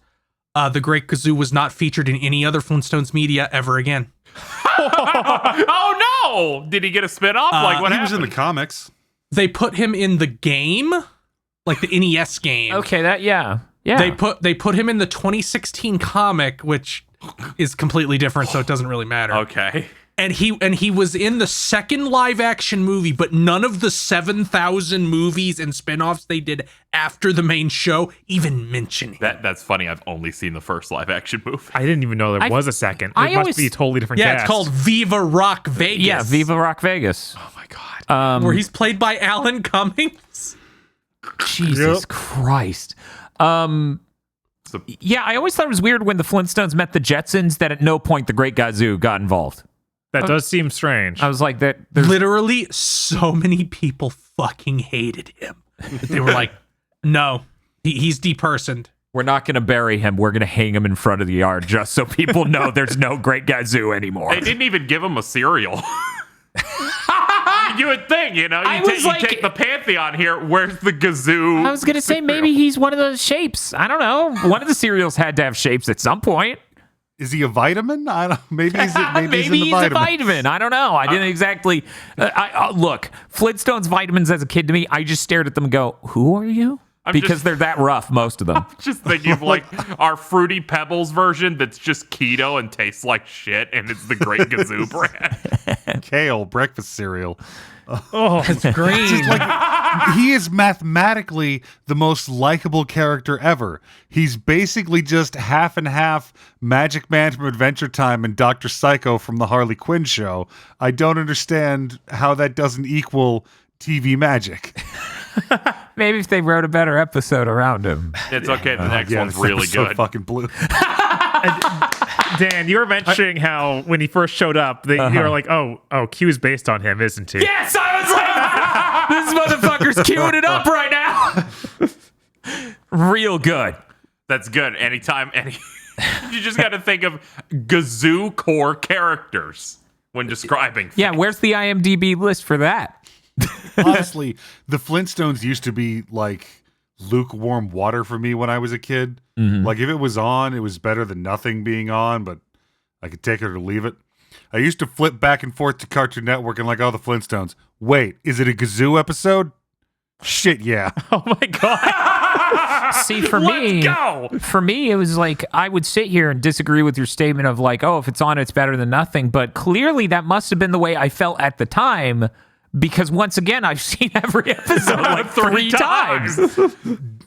the Great Gazoo was not featured in any other Flintstones media ever again. Oh no! Did he get a spinoff? Like what He happened? was in the comics. They put him in the game, like the NES game. Okay, yeah. They put him in the 2016 comic, which is completely different, so it doesn't really matter. Okay. And he was in the second live action movie, but none of the 7,000 movies and spin-offs they did after the main show even mention him. That's funny. I've only seen the first live action movie. I didn't even know there was a second. I It must always- be a totally different Yeah, cast. it's called Viva Rock Vegas. Yeah, Viva Rock Vegas. Oh my god. where he's played by Alan Cummings. Jesus Christ. Yeah, I always thought it was weird when the Flintstones met the Jetsons that at no point the Great Gazoo got involved. That does seem strange. I was like, there's Literally, so many people fucking hated him. They were like, no, he's depersoned. we're not going to bury him. We're going to hang him in front of the yard just so people know there's no Great Gazoo anymore. They didn't even give him a cereal. You would think, you take the Pantheon here. Where's the Gazoo? I was going to say maybe he's one of those shapes. I don't know. One of the cereals had to have shapes at some point. Is he a vitamin? I don't. Maybe he's Maybe he's in the he's a vitamin. I don't know. I didn't exactly. Look, Flintstones Vitamins as a kid to me, I just stared at them and go, who are you? Because they're that rough, most of them. Just thinking of like our Fruity Pebbles version that's just keto and tastes like shit, and it's the Great Gazoo brand. Kale breakfast cereal. oh, It's green. Just like he is mathematically the most likable character ever. He's basically just half and half Magic Man from Adventure Time and Dr. Psycho from the Harley Quinn show. I don't understand how that doesn't equal TV magic. Maybe if they wrote a better episode around him. It's okay. The next one's this really episode good. Fucking blue. Dan, you were mentioning how when he first showed up, you were like, oh, Q's based on him, isn't he? Yes, I was like, this motherfucker's queuing it up right now. Real good. That's good. You just got to think of Gazoo core characters when describing. Yeah, where's the IMDb list for that? Honestly, the Flintstones used to be like lukewarm water for me when I was a kid. Like if it was on, it was better than nothing being on, but I could take it or leave it. I used to flip back and forth to Cartoon Network and like, oh, the Flintstones. Wait, is it a Gazoo episode? Shit, yeah. Oh my god. See, for Let's me, it was like I would sit here and disagree with your statement of like, oh, if it's on, it's better than nothing. But clearly, that must have been the way I felt at the time. Because once again, I've seen every episode like three times.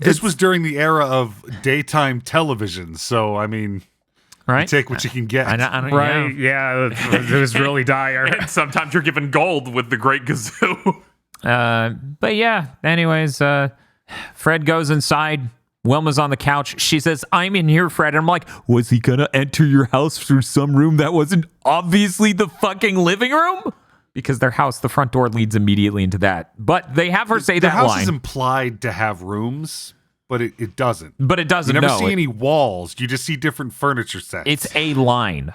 This was during the era of daytime television, so I mean, Right? take what you can get. I don't, Right? Yeah, it was really dire. And sometimes you're given gold with the Great Gazoo. But yeah, anyways, Fred goes inside. Wilma's on the couch. She says, I'm in here, Fred. And I'm like, was he going to enter your house through some room that wasn't obviously the fucking living room? Because their house, the front door leads immediately into that. But they have her say the that house line. is implied to have rooms, but it doesn't. But it doesn't. You never know. see any walls. You just see different furniture sets. It's a line.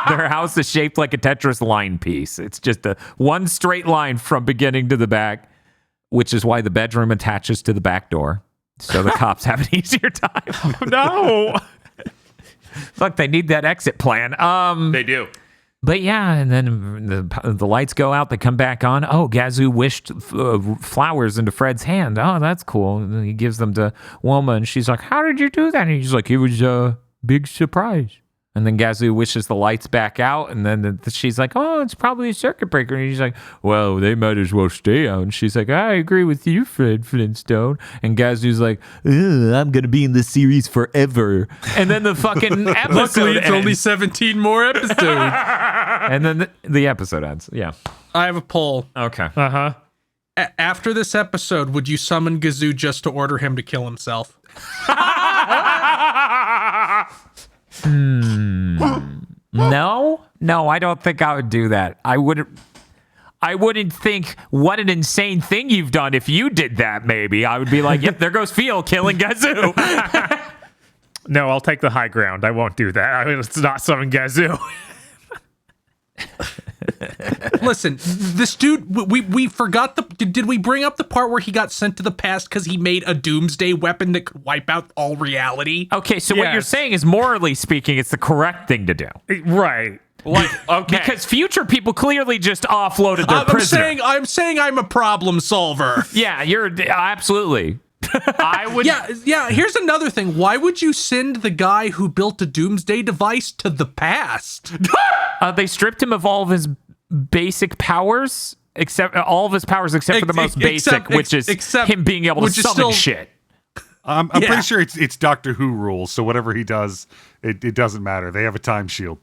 Their house is shaped like a Tetris line piece. It's just a one straight line from beginning to the back, which is why the bedroom attaches to the back door. So the cops have an easier time. No. Look, they need that exit plan. They do. But yeah, and then the lights go out. They come back on. Oh, Gazoo wished flowers into Fred's hand. Oh, that's cool. And he gives them to Wilma, and she's like, how did you do that? And he's like, it was a big surprise. And then Gazoo wishes the lights back out, and then she's like, oh, it's probably a circuit breaker. And he's like, well, they might as well stay out. And she's like, I agree with you, Fred Flintstone. And Gazoo's like, I'm going to be in this series forever. And then the fucking episode Luckily, it's ends. only 17 more episodes. And then the episode ends. Yeah. I have a poll. Okay. Uh-huh. After this episode, would you summon Gazoo just to order him to kill himself? No, I don't think I would do that. I wouldn't think, what an insane thing you've done if you did that, maybe. I would be like, yep, there goes Phil killing Gazoo. No, I'll take the high ground. I won't do that. I mean, it's not summon Gazoo. Listen, this dude, we forgot did we bring up the part where he got sent to the past because he made a doomsday weapon that could wipe out all reality? Okay, so what you're Yes. saying is, morally speaking, it's the correct thing to do. Right. Like, okay. Because future people clearly just offloaded their prisoner. I'm saying I'm a problem solver. Yeah, you're absolutely. I would. Yeah, here's another thing. Why would you send the guy who built a doomsday device to the past? They stripped him of all of his basic powers, except for the most basic, which is him being able to summon shit. I'm pretty sure it's Doctor Who rules, so whatever he does, it doesn't matter. They have a time shield.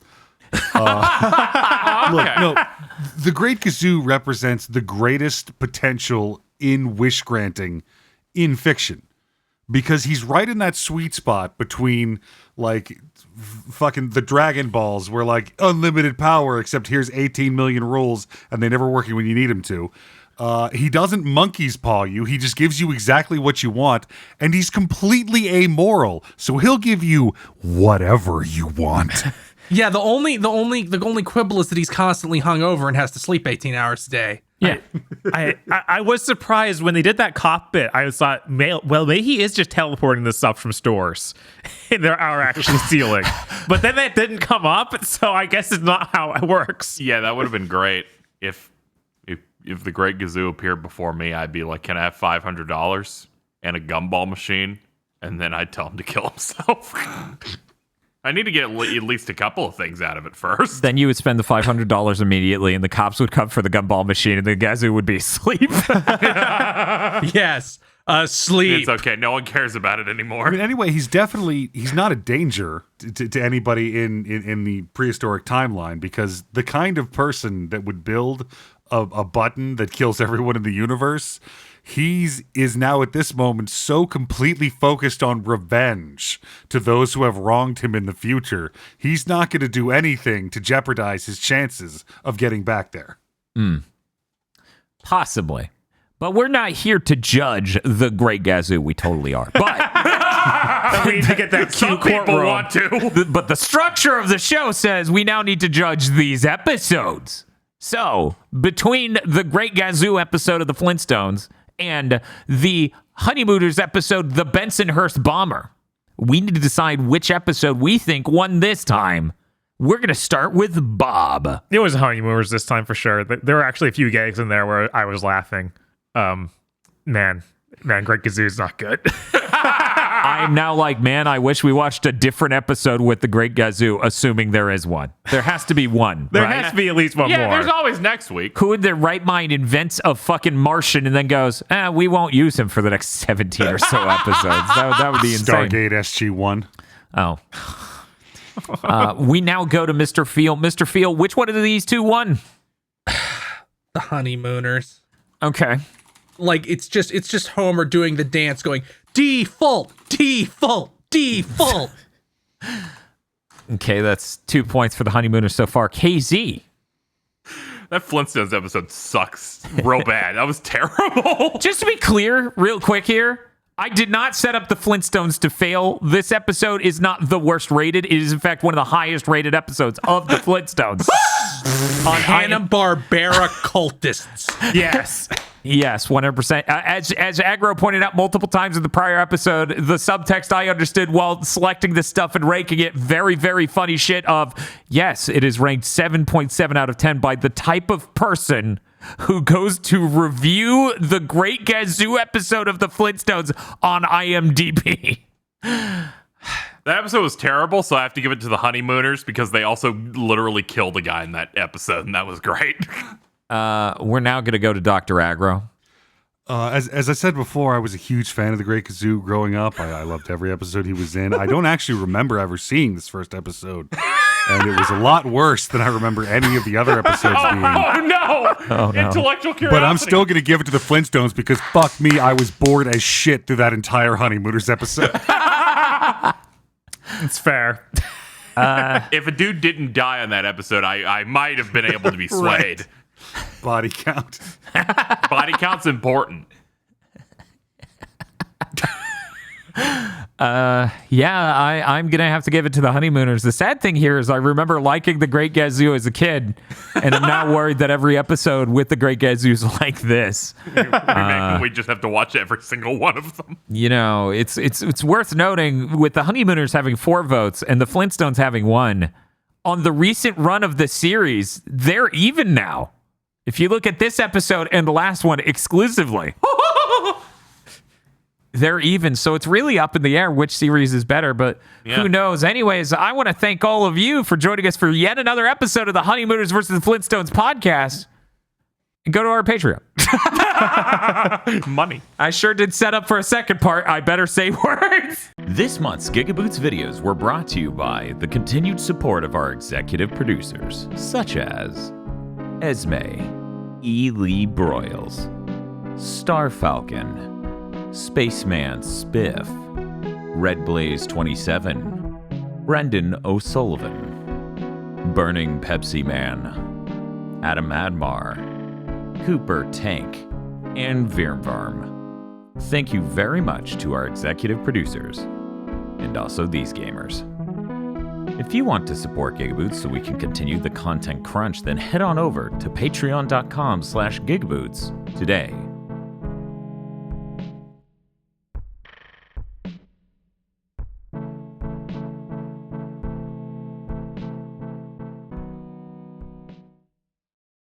Look, no, the Great Gazoo represents the greatest potential in wish granting in fiction, because he's right in that sweet spot between like fucking the Dragon Balls, where like unlimited power, except here's 18 million rules and they're never working when you need him to. He doesn't monkey's paw you. He just gives you exactly what you want, and he's completely amoral. So he'll give you whatever you want. Yeah, the only quibble is that he's constantly hungover and has to sleep 18 hours a day. Yeah. I was surprised when they did that cop bit. I thought, well, maybe he is just teleporting this stuff from stores and they are actually stealing. But then that didn't come up, so I guess it's not how it works. Yeah, that would have been great if the Great Gazoo appeared before me. I'd be like, can I have $500 and a gumball machine? And then I'd tell him to kill himself. I need to get at least a couple of things out of it first. Then you would spend the $500 immediately, and the cops would come for the gumball machine, and the Gazoo would be asleep. Yes, sleep. It's okay. No one cares about it anymore. I mean, anyway, he's not a danger to anybody in the prehistoric timeline, because the kind of person that would build a button that kills everyone in the universe, is now at this moment so completely focused on revenge to those who have wronged him in the future. He's not going to do anything to jeopardize his chances of getting back there. Possibly. But we're not here to judge the Great Gazoo. We totally are. But We need to get that Some cute people courtroom. want to. but the structure of the show says we now need to judge these episodes. So, between the Great Gazoo episode of the Flintstones and the Honeymooners episode, the Bensonhurst Bomber, we need to decide which episode we think won this time. We're going to start with Bob. It was Honeymooners this time for sure. There were actually a few gags in there where I was laughing. Man, Great Gazoo's not good. I'm now like, man, I wish we watched a different episode with the Great Gazoo, assuming there is one. There has to be one. There right? has to be at least one Yeah, more. there's always next week. Who in their right mind invents a fucking Martian and then goes, we won't use him for the next 17 or so episodes. That would be insane. Stargate SG-1. Oh. We now go to Mr. Field. Mr. Field, which one of these two won? The Honeymooners. Okay. Like it's just Homer doing the dance, going default, default, default. Okay, that's 2 points for the Honeymooners so far. KZ. That Flintstones episode sucks real bad. That was terrible. Just to be clear, real quick here, I did not set up the Flintstones to fail. This episode is not the worst rated. It is, in fact, one of the highest rated episodes of the Flintstones. On Hanna-Barbera cultists. Yes. Yes, 100%. As Aggro pointed out multiple times in the prior episode, the subtext I understood while selecting this stuff and ranking it, very, very funny shit of, yes, it is ranked 7.7 out of 10 by the type of person who goes to review the Great Gazoo episode of the Flintstones on IMDb. That episode was terrible, so I have to give it to the Honeymooners because they also literally killed a guy in that episode, and that was great. We're now going to go to Dr. Aggro. As I said before, I was a huge fan of the Great Gazoo growing up. I loved every episode he was in. I don't actually remember ever seeing this first episode, and it was a lot worse than I remember any of the other episodes being. Oh no! Oh, no. Intellectual curiosity. But I'm still going to give it to the Flintstones because fuck me, I was bored as shit through that entire Honeymooners episode. It's fair. If a dude didn't die on that episode, I might have been able to be swayed. Body count. Body count's important. I'm going to have to give it to the Honeymooners. The sad thing here is I remember liking the Great Gazoo as a kid, and I'm now worried that every episode with the Great Gazoo is like this. We just have to watch every single one of them. You know, it's worth noting with the Honeymooners having 4 votes and the Flintstones having 1, on the recent run of the series, they're even now. If you look at this episode and the last one exclusively, they're even. So it's really up in the air which series is better, but who knows? Anyways, I want to thank all of you for joining us for yet another episode of the Honeymooners versus the Flintstones podcast. And go to our Patreon. Money. I sure did set up for a second part. I better say words. This month's GigaBoots videos were brought to you by the continued support of our executive producers, such as Esme, E. Lee Broyles, Star Falcon, Spaceman Spiff, Red Blaze 27, Brendan O'Sullivan, Burning Pepsi Man, Adam Admar, Cooper Tank, and Virmvarm. Thank you very much to our executive producers, and also these gamers. If you want to support GigaBoots so we can continue the content crunch, then head on over to patreon.com/GigaBoots today.